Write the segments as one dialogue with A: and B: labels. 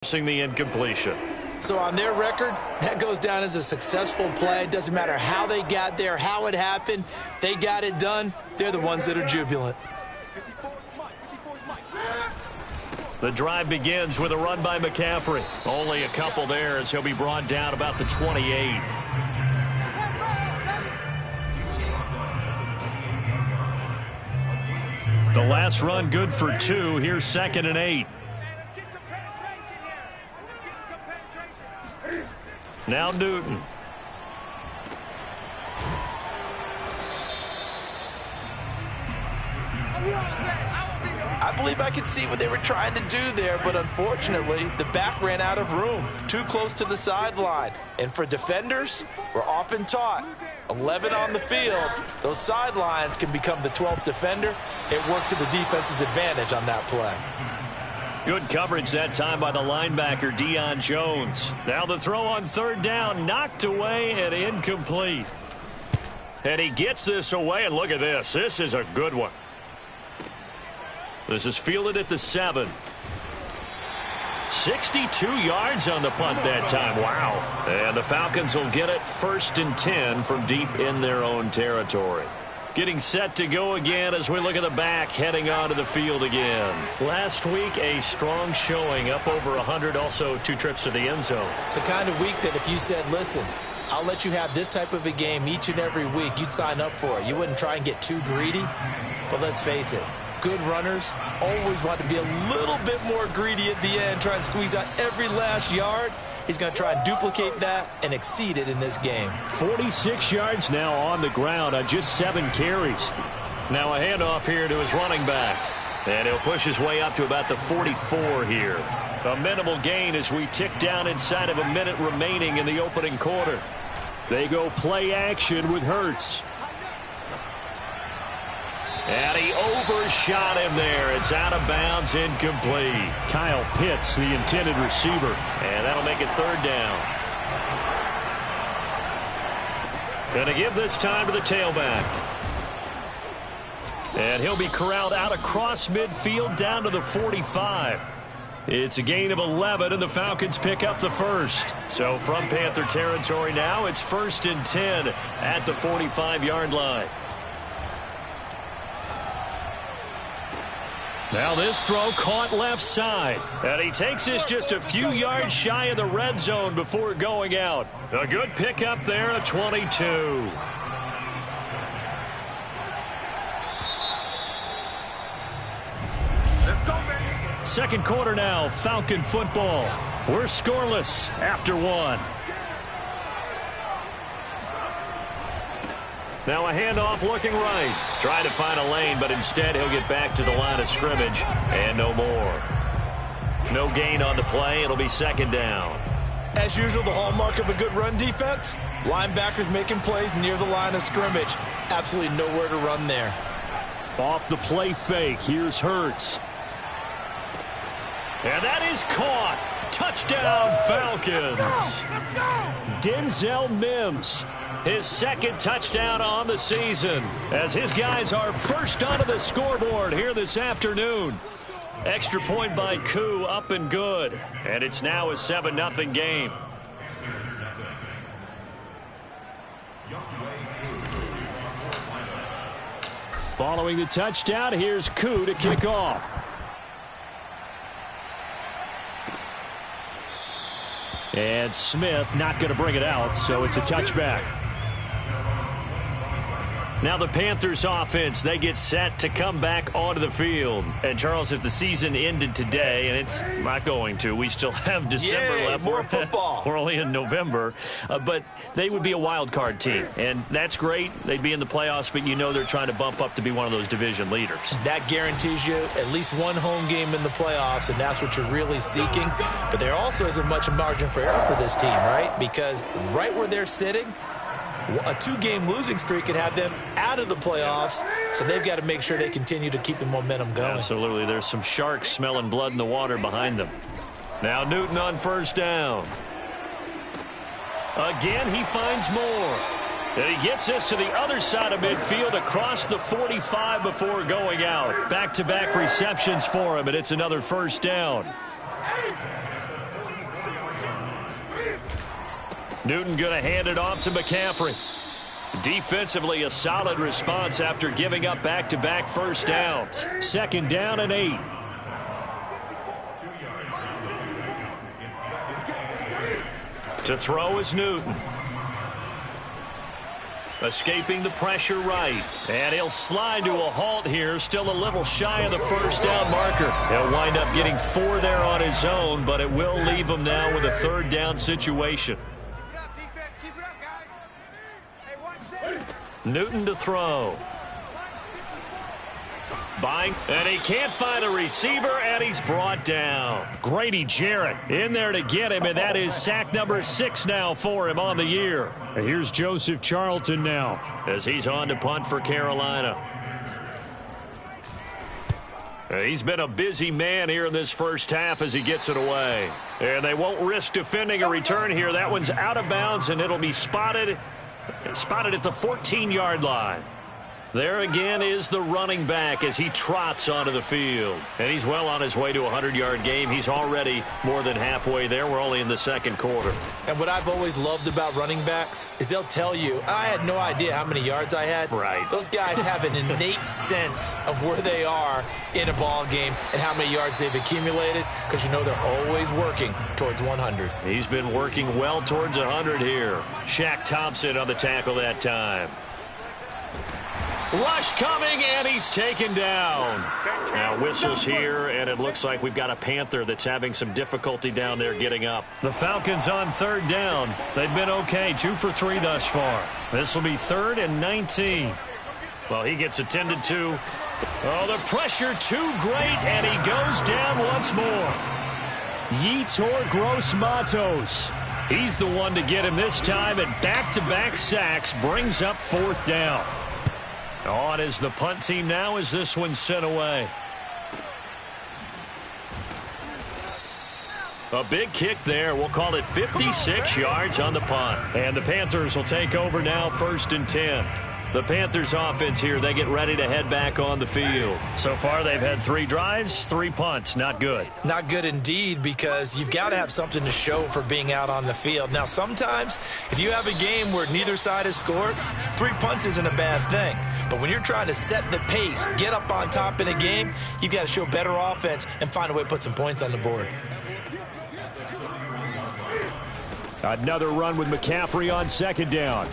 A: Forcing the incompletion.
B: So on their record, that goes down as a successful play. It doesn't matter how they got there, how it happened. They got it done. They're the ones that are jubilant.
A: The drive begins with a run by McCaffrey. Only a couple there as he'll be brought down about the 28. The last run good for 2. Here's 2nd and 8. Now Newton.
B: I believe I could see what they were trying to do there, but unfortunately, the back ran out of room, too close to the sideline. And for defenders, we're often taught, 11 on the field, those sidelines can become the 12th defender. It worked to the defense's advantage on that play.
A: Good coverage that time by the linebacker, Deion Jones. Now the throw on 3rd down, knocked away and incomplete. And he gets this away, and look at this. This is a good one. This is fielded at the 7. 62 yards on the punt that time. Wow. And the Falcons will get it 1st and 10 from deep in their own territory. Getting set to go again as we look at the back, heading onto the field again. Last week, a strong showing, up over 100, also 2 trips to the end zone.
B: It's the kind of week that if you said, listen, I'll let you have this type of a game each and every week, you'd sign up for it. You wouldn't try and get too greedy. But let's face it, good runners always want to be a little bit more greedy at the end, try and squeeze out every last yard. He's going to try and duplicate that and exceed it in this game.
A: 46 yards now on the ground on just 7 carries. Now a handoff here to his running back. And he'll push his way up to about the 44 here. A minimal gain as we tick down inside of a minute remaining in the opening quarter. They go play action with Hurts. And he overshot him there. It's out of bounds, incomplete. Kyle Pitts, the intended receiver. And that'll make it 3rd down. Going to give this time to the tailback. And he'll be corralled out across midfield down to the 45. It's a gain of 11, and the Falcons pick up the 1st. So from Panther territory now, it's 1st and 10 at the 45-yard line. Now this throw caught left side. And he takes this just a few yards shy of the red zone before going out. A good pickup there at 22. Second quarter now, Falcon football. We're scoreless after 1. Now a handoff looking right. Trying to find a lane, but instead he'll get back to the line of scrimmage. And no more. No gain on the play. It'll be 2nd down.
B: As usual, the hallmark of a good run defense, linebackers making plays near the line of scrimmage. Absolutely nowhere to run there.
A: Off the play fake. Here's Hurts. And that is caught. Touchdown, Falcons. Denzel Mims. His 2nd touchdown on the season as his guys are first onto the scoreboard here this afternoon. Extra point by Koo, up and good. And it's now a 7-0 game. Following the touchdown, here's Koo to kick off. And Smith not going to bring it out, so it's a touchback. Now the Panthers offense, they get set to come back onto the field. And Charles, if the season ended today, and it's not going to, we still have December left.
B: More football.
A: We're only in November. But they would be a wild card team. And that's great. They'd be in the playoffs, but you know they're trying to bump up to be one of those division leaders. That
B: guarantees you at least one home game in the playoffs, and that's what you're really seeking. But there also isn't much margin for error for this team, right? Because right where they're sitting, a 2-game losing streak could have them out of the playoffs, so they've got to make sure they continue to keep the momentum going.
A: Absolutely. There's some sharks smelling blood in the water behind them. Now Newton on 1st down. Again, he finds more. And he gets this to the other side of midfield across the 45 before going out. Back-to-back receptions for him, and it's another 1st down. Newton going to hand it off to McCaffrey. Defensively, a solid response after giving up back-to-back first downs. 2nd down and 8. To throw is Newton. Escaping the pressure right. And he'll slide to a halt here. Still a little shy of the first down marker. He'll wind up getting 4 there on his own, but it will leave him now with a 3rd down situation. Newton to throw. Buying, and he can't find a receiver, and he's brought down. Grady Jarrett in there to get him, and that is sack number 6 now for him on the year. And here's Joseph Charlton now as he's on to punt for Carolina. He's been a busy man here in this first half as he gets it away. And they won't risk defending a return here. That one's out of bounds, and it'll be spotted at the 14-yard line. There again is the running back as he trots onto the field. And he's well on his way to a 100-yard game. He's already more than halfway there. We're only in the 2nd quarter.
B: And what I've always loved about running backs is they'll tell you, I had no idea how many yards I had.
A: Right.
B: Those guys have an innate sense of where they are in a ball game and how many yards they've accumulated, because you know they're always working towards 100.
A: He's been working well towards 100 here. Shaq Thompson on the tackle that time. Rush coming, and he's taken down. Now whistles here, and it looks like we've got a Panther that's having some difficulty down there getting up. The Falcons on 3rd down. They've been okay, 2 for 3 thus far. This will be 3rd and 19. Well, he gets attended to. Oh, the pressure too great, and he goes down once more. Yetur Gross-Matos. He's the one to get him this time, and back-to-back sacks brings up 4th down. On is the punt team now as this one's sent away. A big kick there. We'll call it 56 yards on the punt. And the Panthers will take over now, 1st and 10. The Panthers offense here, they get ready to head back on the field. So far, they've had 3 drives, 3 punts. Not good.
B: Not good indeed, because you've got to have something to show for being out on the field. Now, sometimes, if you have a game where neither side has scored, 3 punts isn't a bad thing. But when you're trying to set the pace, get up on top in a game, you've got to show better offense and find a way to put some points on the board.
A: Another run with McCaffrey on 2nd down.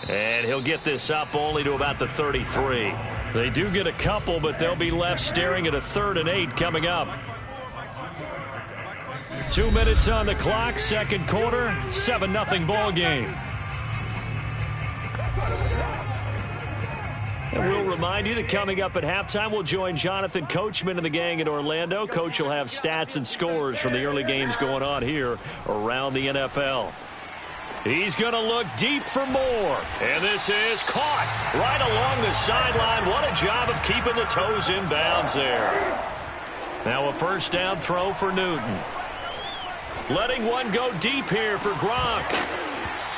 A: And he'll get this up only to about the 33. They do get a couple, but they'll be left staring at a 3rd and 8 coming up. 2 minutes on the clock, 2nd quarter, 7-0 ball game. And we'll remind you that coming up at halftime, we'll join Jonathan Coachman and the gang in Orlando. Coach will have stats and scores from the early games going on here around the NFL. He's going to look deep for more. And this is caught right along the sideline. What a job of keeping the toes in bounds there. Now a 1st down throw for Newton. Letting one go deep here for Gronk.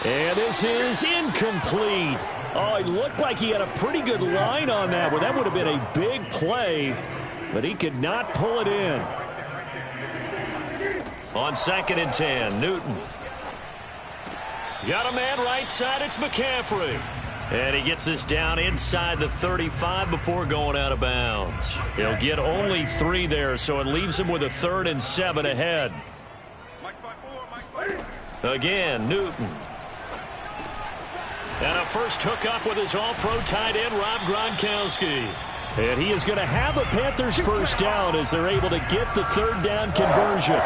A: And this is incomplete. Oh, it looked like he had a pretty good line on that one. That would have been a big play, but he could not pull it in. On 2nd and 10, Newton. Got a man right side, it's McCaffrey. And he gets this down inside the 35 before going out of bounds. He'll get only 3 there, so it leaves him with a 3rd and 7 ahead. Again, Newton. And a first hookup with his all-pro tight end, Rob Gronkowski. And he is going to have a Panthers 1st down as they're able to get the 3rd down conversion.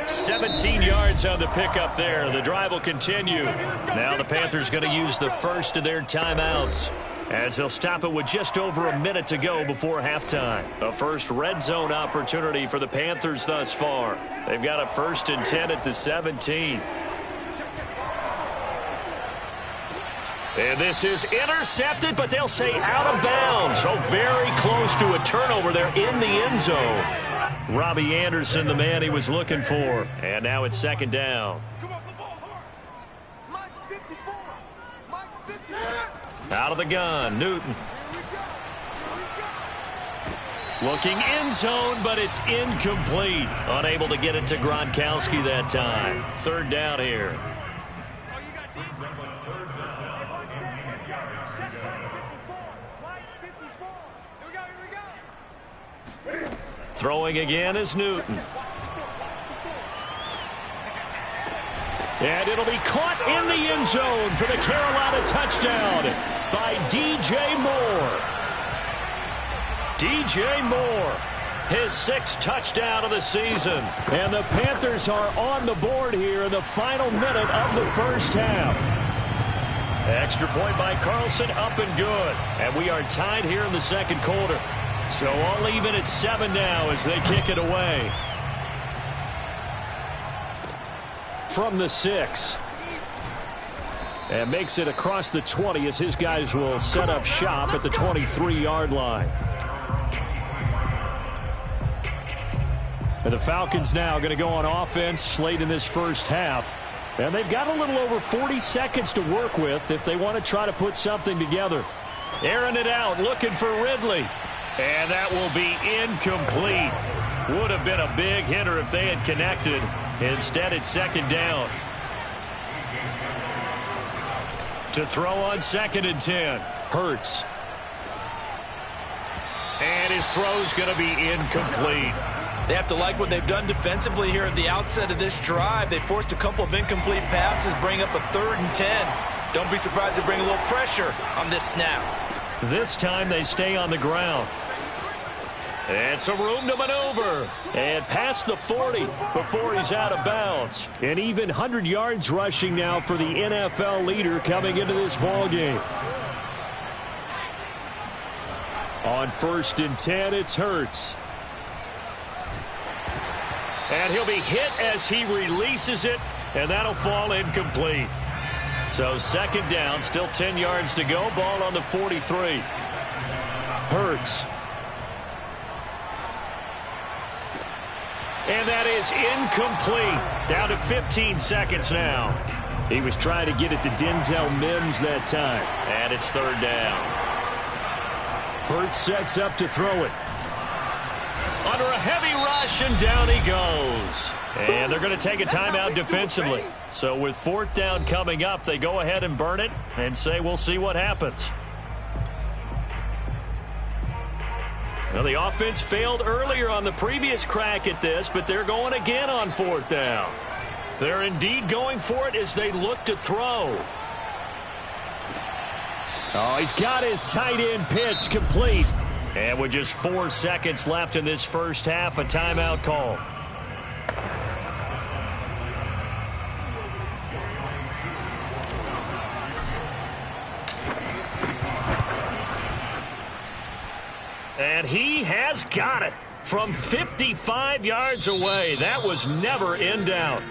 A: 17 yards on the pickup there. The drive will continue. Now the Panthers going to use the first of their timeouts as they'll stop it with just over a minute to go before halftime. A first red zone opportunity for the Panthers thus far. They've got a 1st and 10 at the 17. And this is intercepted, but they'll say out of bounds. So very close to a turnover there in the end zone. Robbie Anderson, the man he was looking for. And now it's 2nd down. Out of the gun, Newton. Looking end zone, but it's incomplete. Unable to get it to Gronkowski that time. 3rd down here. Throwing again is Newton. And it'll be caught in the end zone for the Carolina touchdown by DJ Moore. DJ Moore, his 6th touchdown of the season. And the Panthers are on the board here in the final minute of the first half. Extra point by Carlson, up and good. And we are tied here in the second quarter. So all even at 7 now as they kick it away. From the 6. And makes it across the 20 as his guys will set up shop at the 23-yard line. And the Falcons now going to go on offense late in this first half. And they've got a little over 40 seconds to work with if they want to try to put something together. Airing it out, looking for Ridley. And that will be incomplete. Would have been a big hitter if they had connected. Instead, it's 2nd down. To throw on 2nd and 10. Hurts. And his throw's going to be incomplete.
B: They have to like what they've done defensively here at the outset of this drive. They forced a couple of incomplete passes, bring up a 3rd and 10. Don't be surprised to bring a little pressure on this snap.
A: This time they stay on the ground. And some room to maneuver. And past the 40 before he's out of bounds. And even 100 yards rushing now for the NFL leader coming into this ballgame. On 1st and 10, it's Hurts. And he'll be hit as he releases it. And that'll fall incomplete. So 2nd down, still 10 yards to go. Ball on the 43. Hurts. And that is incomplete. Down to 15 seconds now. He was trying to get it to Denzel Mims that time. And it's 3rd down. Hurts sets up to throw it. Under a heavy rush, and down he goes. And they're going to take a timeout defensively. So with 4th down coming up, they go ahead and burn it and say we'll see what happens. Well, the offense failed earlier on the previous crack at this, but they're going again on 4th down. They're indeed going for it as they look to throw. Oh, he's got his tight end pitch complete. And with just 4 seconds left in this first half, a timeout call. And he has got it from 55 yards away. That was never in doubt.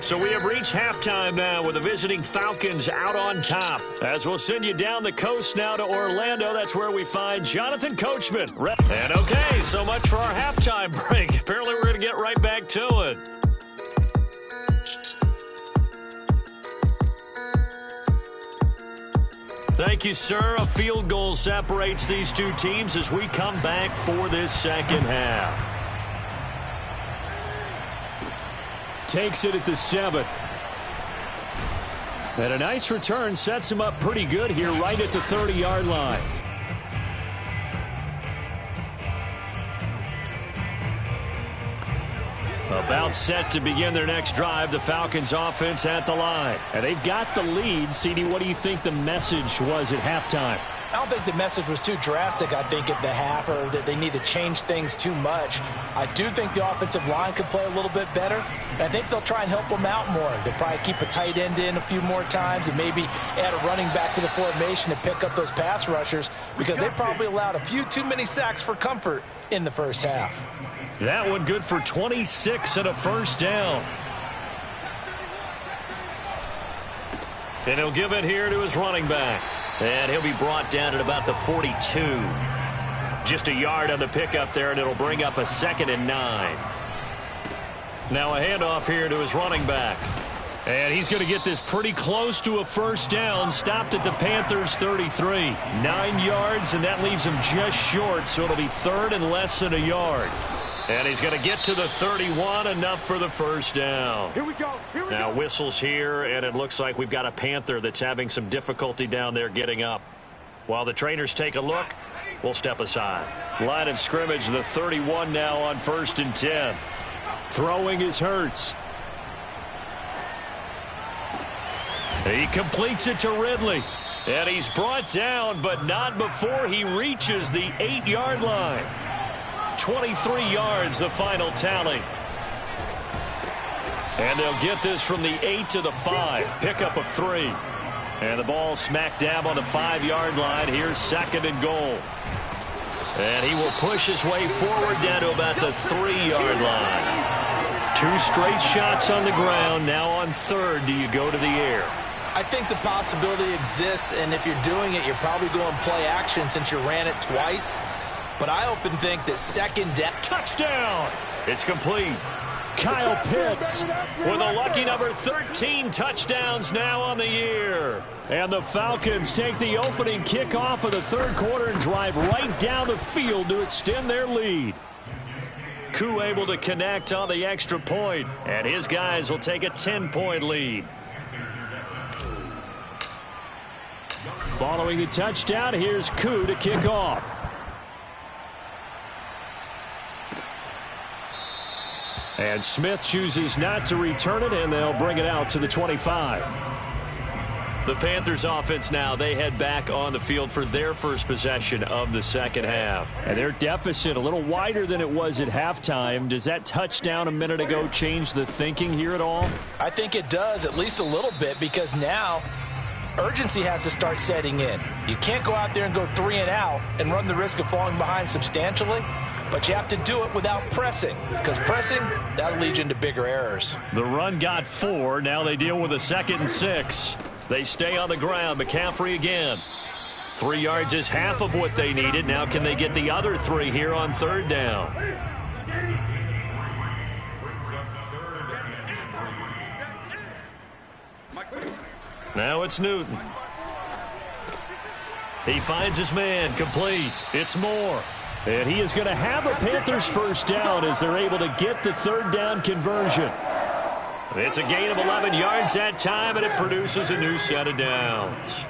A: So we have reached halftime now with the visiting Falcons out on top. As we'll send you down the coast now to Orlando. That's where we find Jonathan Coachman. And okay, so much for our halftime break. Apparently we're going to get right back to it. Thank you, sir. A field goal separates these two teams as we come back for this second half. Takes it at the 7. And a nice return sets him up pretty good here right at the 30-yard line. About set to begin their next drive, the Falcons offense at the line. And they've got the lead. CD, what do you think the message was at halftime?
B: I don't think the message was too drastic, I think, at the half, or that they need to change things too much. I do think the offensive line could play a little bit better. And I think they'll try and help them out more. They'll probably keep a tight end in a few more times and maybe add a running back to the formation to pick up those pass rushers, because they probably allowed a few too many sacks for comfort in the first half.
A: That one good for 26 and a first down. And he'll give it here to his running back. And he'll be brought down at about the 42. Just a yard on the pickup there, and it'll bring up a 2nd and 9. Now a handoff here to his running back. And he's going to get this pretty close to a first down. Stopped at the Panthers' 33. 9 yards, and that leaves him just short, so it'll be 3rd and less than a yard. And he's going to get to the 31, enough for the first down.
C: Here we go.
A: Now whistles here, and it looks like we've got a Panther that's having some difficulty down there getting up. While the trainers take a look, we'll step aside. Line of scrimmage, the 31 now on 1st and 10. Throwing is Hurts. He completes it to Ridley. And he's brought down, but not before he reaches the 8-yard line. 23 yards, the final tally. And they'll get this from the 8 to the 5. Pickup of 3. And the ball smack dab on the 5-yard line. Here's 2nd and goal. And he will push his way forward down to about the 3-yard line. 2 straight shots on the ground. Now on 3rd, do you go to the air?
B: I think the possibility exists, and if you're doing it, you're probably going play action since you ran it twice. But I often think that 2nd down.
A: Touchdown! It's complete. Kyle Pitts with a lucky number 13 touchdowns now on the year. And the Falcons take the opening kickoff of the 3rd quarter and drive right down the field to extend their lead. Koo able to connect on the extra point, and his guys will take a 10-point lead. Following the touchdown, here's Koo to kick off. And Smith chooses not to return it, and they'll bring it out to the 25. The Panthers offense now, they head back on the field for their first possession of the 2nd half. And their deficit a little wider than it was at halftime. Does that touchdown a minute ago change the thinking here at all?
B: I think it does, at least a little bit, because now urgency has to start setting in. You can't go out there and go 3 and out and run the risk of falling behind substantially, but you have to do it without pressing, because pressing, that'll lead you into bigger errors.
A: The run got 4. Now they deal with a 2nd and 6. They stay on the ground. McCaffrey again. 3 yards is half of what they needed. Now can they get the other 3 here on 3rd down? Now it's Newton. He finds his man, complete. It's Moore. And he is going to have a Panthers first down as they're able to get the 3rd down conversion. It's a gain of 11 yards that time, and it produces a new set of downs.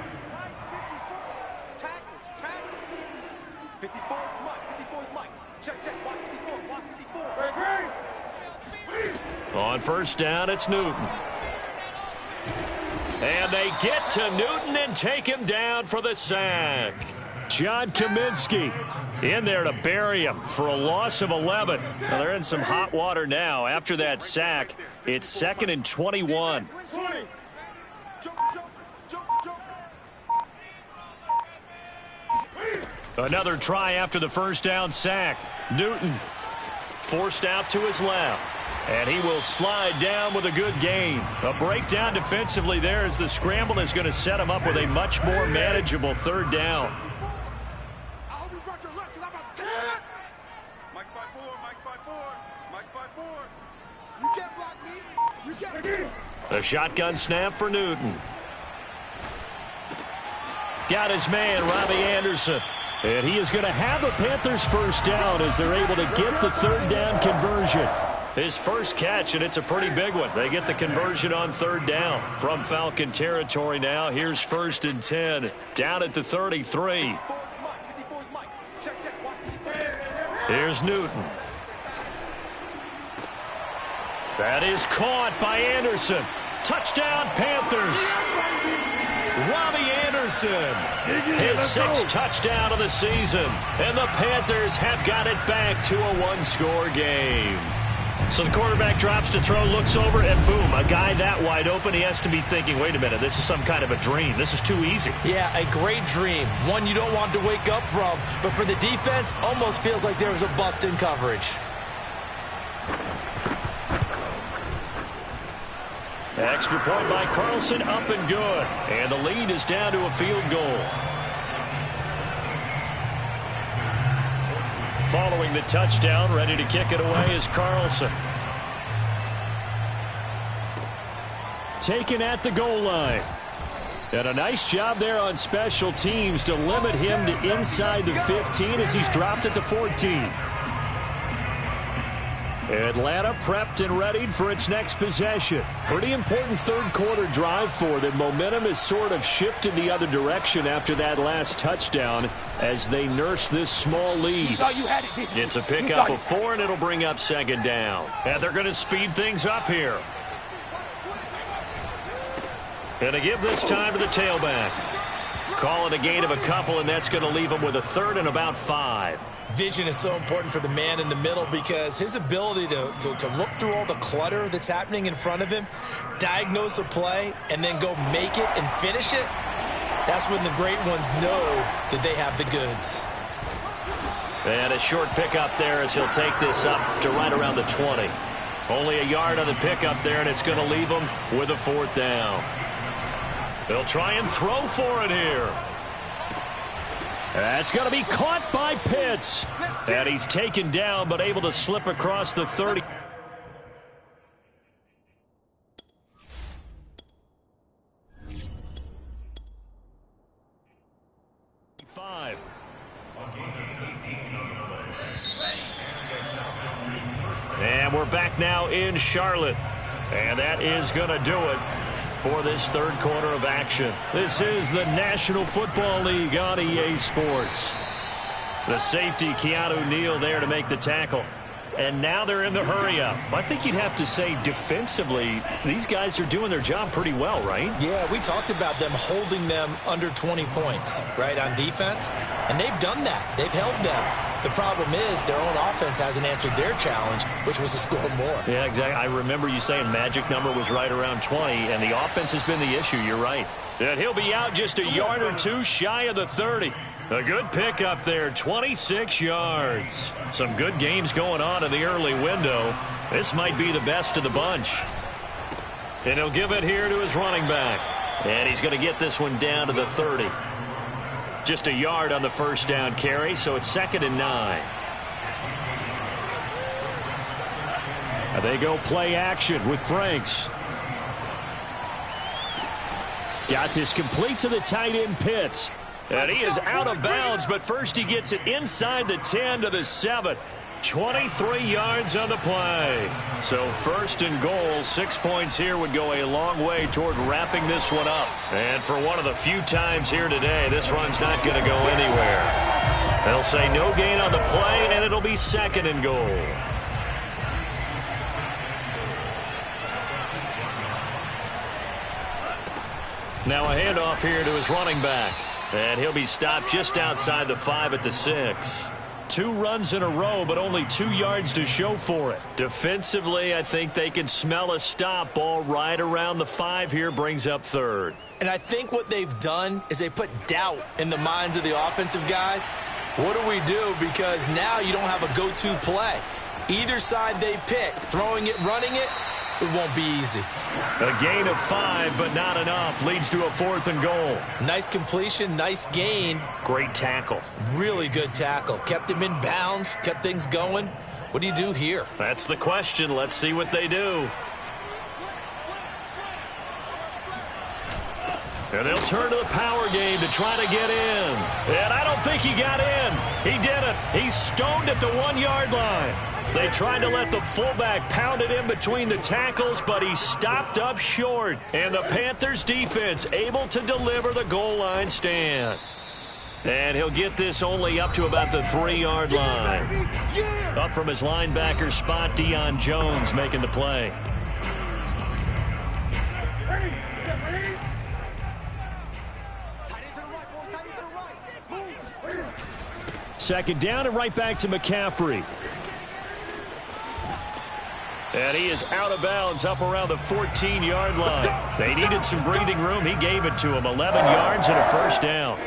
A: On 1st down, it's Newton. And they get to Newton and take him down for the sack. John Kaminsky in there to bury him for a loss of 11. Now they're in some hot water now. After that sack, it's 2nd and 21. Another try after the first down sack. Newton forced out to his left. And he will slide down with a good gain. A breakdown defensively there as the scramble is going to set him up with a much more manageable 3rd down. A shotgun snap for Newton. Got his man, Robbie Anderson. And he is going to have a Panthers first down as they're able to get the 3rd down conversion. His first catch, and it's a pretty big one. They get the conversion on 3rd down from Falcon territory now. Here's 1st and 10, down at the 33. Here's Newton. That is caught by Anderson. Touchdown, Panthers. Robbie Anderson, his 6th touchdown of the season. And the Panthers have got it back to a 1-score game. So the quarterback drops to throw, looks over, and boom, a guy that wide open, he has to be thinking, wait a minute, this is some kind of a dream. This is too easy.
B: Yeah, a great dream. One you don't want to wake up from. But for the defense, almost feels like there was a bust in coverage.
A: Extra point by Carlson, up and good. And the lead is down to a field goal. Following the touchdown, ready to kick it away is Carlson. Taken at the goal line. And a nice job there on special teams to limit him to inside the 15 as he's dropped at the 14. Atlanta prepped and readied for its next possession. Pretty important third quarter drive for them. Momentum has sort of shifted the other direction after that last touchdown as they nurse this small lead. It's a pickup of 4, and it'll bring up second down. And they're going to speed things up here. And they give this time to the tailback. Call it a gain of a couple, and that's going to leave them with a third and about 5.
B: Vision is so important for the man in the middle because his ability to look through all the clutter that's happening in front of him, diagnose a play, and then go make it and finish it, that's when the great ones know that they have the goods.
A: And a short pickup there as he'll take this up to right around the 20. Only a yard on the pickup there, and it's going to leave him with a 4th down. They'll try and throw for it here. That's going to be caught by Pitts. And he's taken down but able to slip across the 30. And we're back now in Charlotte. And that is going to do it for this third quarter of action. This is the National Football League on EA Sports. The safety, Keanu Neal, there to make the tackle. And now they're in the hurry-up. I think you'd have to say defensively, these guys are doing their job pretty well, right?
B: Yeah, we talked about them holding them under 20 points, right, on defense. And they've done that. They've held them. The problem is their own offense hasn't answered their challenge, which was to score more.
A: Yeah, exactly. I remember you saying magic number was right around 20, and the offense has been the issue. You're right. And he'll be out just a yard or two shy of the 30. A good pickup there, 26 yards. Some good games going on in the early window. This might be the best of the bunch. And he'll give it here to his running back. And he's going to get this one down to the 30. Just a yard on the first down carry, so it's 2nd and 9. And they go play action with Franks. Got this complete to the tight end Pitts. And he is out of bounds, but first he gets it inside the 10 to the 7. 23 yards on the play. So 1st and goal, 6 points here would go a long way toward wrapping this one up. And for one of the few times here today, this run's not going to go anywhere. They'll say no gain on the play, and it'll be 2nd and goal. Now a handoff here to his running back. And he'll be stopped just outside the 5 at the 6. 2 runs in a row, but only 2 yards to show for it. Defensively, I think they can smell a stop. Ball right around the 5 here, brings up 3rd.
B: And I think what they've done is they put doubt in the minds of the offensive guys. What do we do? Because now you don't have a go-to play. Either side they pick, throwing it, running it, it won't be easy.
A: A gain of 5, but not enough. Leads to a 4th and goal.
B: Nice completion, nice gain.
A: Great tackle.
B: Really good tackle. Kept him in bounds, kept things going. What do you do here?
A: That's the question. Let's see what they do. And they'll turn to the power game to try to get in. And I don't think he got in. He didn't. He's stoned at the 1-yard line. They tried to let the fullback pound it in between the tackles, but he stopped up short. And the Panthers defense able to deliver the goal line stand. And he'll get this only up to about the 3-yard line. Up from his linebacker spot, Deion Jones making the play. Second down and right back to McCaffrey. And he is out of bounds up around the 14-yard line. They needed some breathing room. He gave it to him. 11 yards and a first down.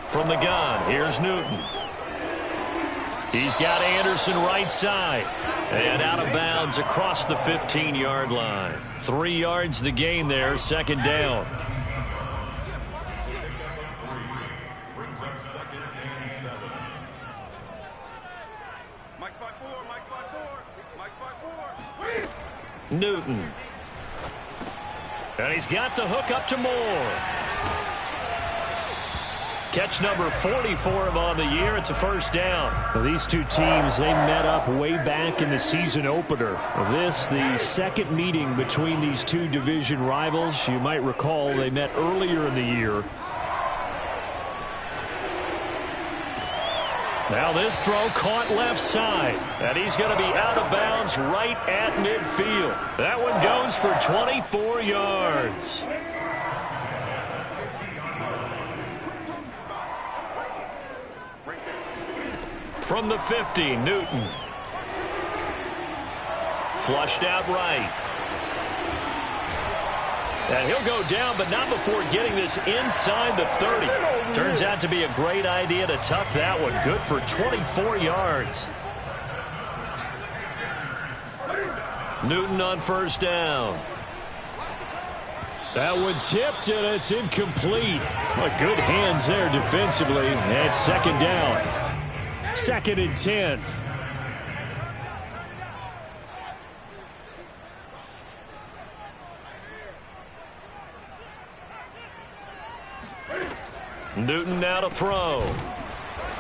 A: From the gun, here's Newton. He's got Anderson right side. And out of bounds across the 15-yard line. 3 yards the gain there, second down. Newton. And he's got the hook up to Moore. Catch number 40 for him on the year. It's a first down.
C: Well, these two teams, they met up way back in the season opener. This, the second meeting between these two division rivals. You might recall they met earlier in the year.
A: Now this throw caught left side. And he's going to be out of bounds right at midfield. That one goes for 24 yards. From the 50, Newton. Flushed out right. And he'll go down, but not before getting this inside the 30. Turns out to be a great idea to tuck that one. Good for 24 yards. Newton on first down.
C: That one tipped, and it's incomplete. Well, good hands there defensively. And second down. 2nd and 10.
A: Newton now to throw.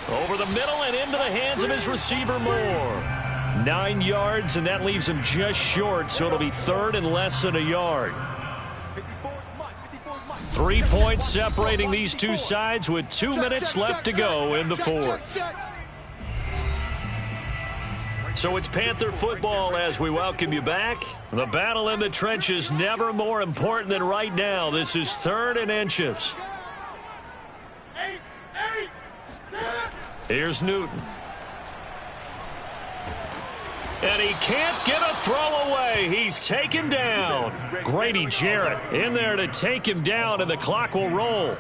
A: Over the middle and into the hands of his receiver Moore. 9 yards, and that leaves him just short, so it'll be 3rd and less than a yard. 3 points separating these two sides with 2 minutes left to go in the fourth. So it's Panther football as we welcome you back. The battle in the trenches never more important than right now. This is 3rd and inches. Here's Newton. And he can't get a throw away. He's taken down. Grady Jarrett in there to take him down, and the clock will roll.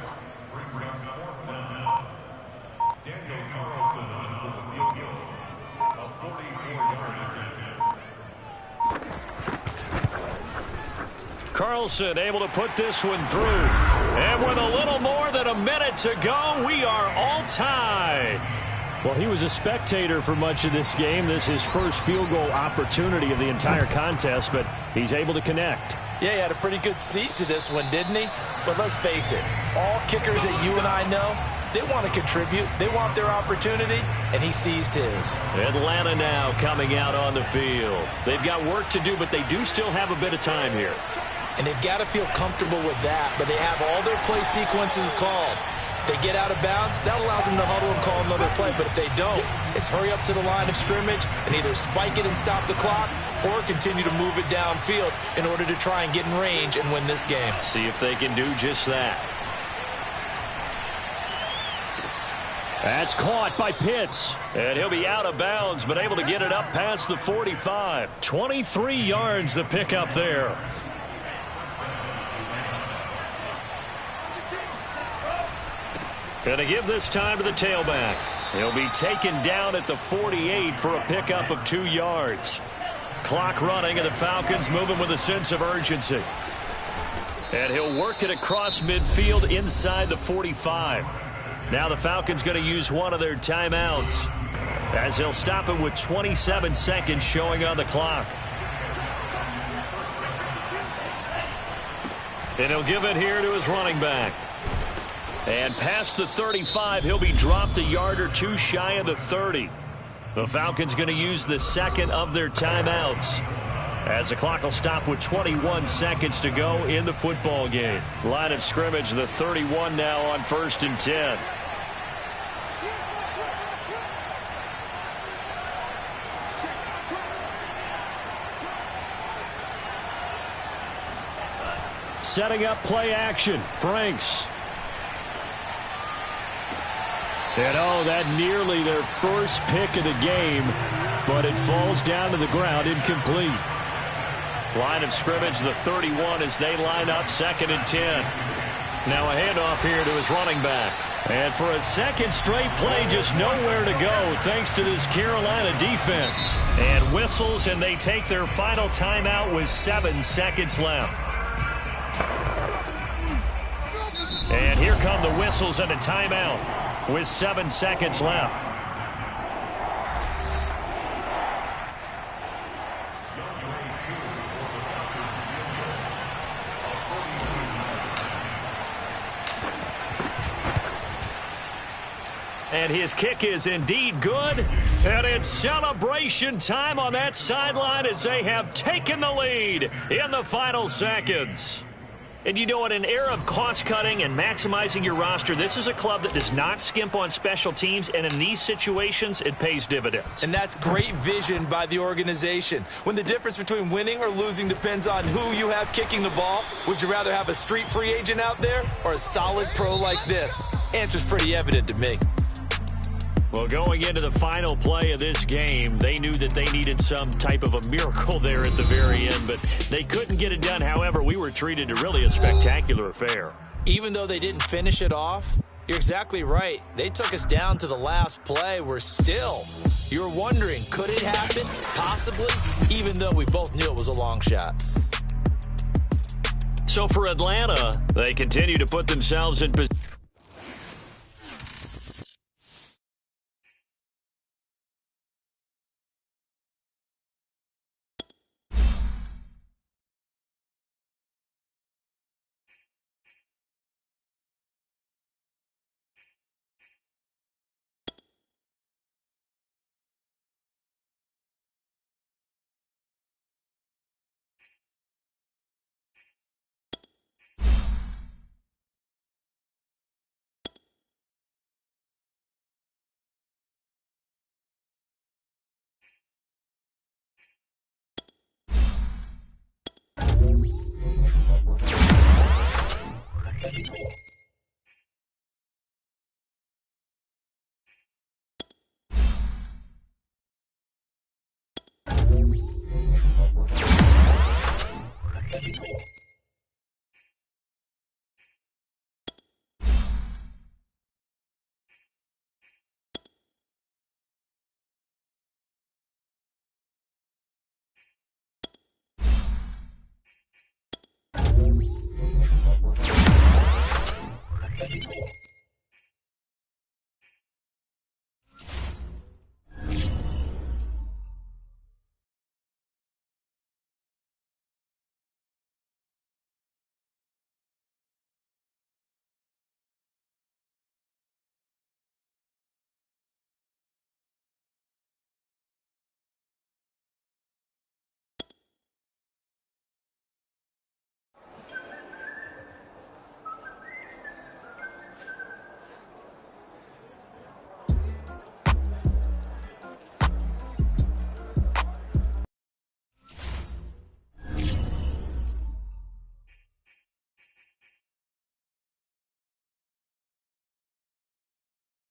A: Carlson able to put this one through. And with a little more than a minute to go, we are all tied.
C: Well, he was a spectator for much of this game. This is his first field goal opportunity of the entire contest, but he's able to connect.
B: Yeah, he had a pretty good seat to this one, didn't he? But let's face it, all kickers that you and I know, they want to contribute. They want their opportunity, and he seized his.
A: Atlanta now coming out on the field. They've got work to do, but they do still have a bit of time here.
B: And they've got to feel comfortable with that, but they have all their play sequences called. If they get out of bounds, that allows them to huddle and call another play. But if they don't, it's hurry up to the line of scrimmage and either spike it and stop the clock or continue to move it downfield in order to try and get in range and win this game.
A: See if they can do just that.
C: That's caught by Pitts.
A: And he'll be out of bounds, but able to get it up past the 45. 23 yards the pickup there. Going to give this time to the tailback. He'll be taken down at the 48 for a pickup of 2 yards. Clock running, and the Falcons moving with a sense of urgency. And he'll work it across midfield inside the 45. Now the Falcons going to use one of their timeouts, as they'll stop it with 27 seconds showing on the clock. And he'll give it here to his running back. And past the 35, he'll be dropped a yard or two shy of the 30. The Falcons going to use the second of their timeouts, as the clock will stop with 21 seconds to go in the football game. Line of scrimmage, the 31 now on 1st and 10.
C: Setting up play action. Franks. And oh, that nearly their first pick of the game, but it falls down to the ground incomplete.
A: Line of scrimmage, the 31 as they line up 2nd and 10. Now a handoff here to his running back. And for a second straight play, just nowhere to go thanks to this Carolina defense. And whistles, and they take their final timeout with 7 seconds left. And here come the whistles and a timeout with 7 seconds left. And his kick is indeed good. And it's celebration time on that sideline as they have taken the lead in the final seconds. And you know, in an era of cost-cutting and maximizing your roster, this is a club that does not skimp on special teams, and in these situations, it pays dividends.
B: And that's great vision by the organization. When the difference between winning or losing depends on who you have kicking the ball, would you rather have a street free agent out there or a solid pro like this? Answer's pretty evident to me.
A: Well, going into the final play of this game, they knew that they needed some type of a miracle there at the very end, but they couldn't get it done. However, we were treated to really a spectacular affair.
B: Even though they didn't finish it off, you're exactly right. They took us down to the last play. We're still, you're wondering, could it happen? Possibly, even though we both knew it was a long shot.
A: So for Atlanta, they continue to put themselves in position.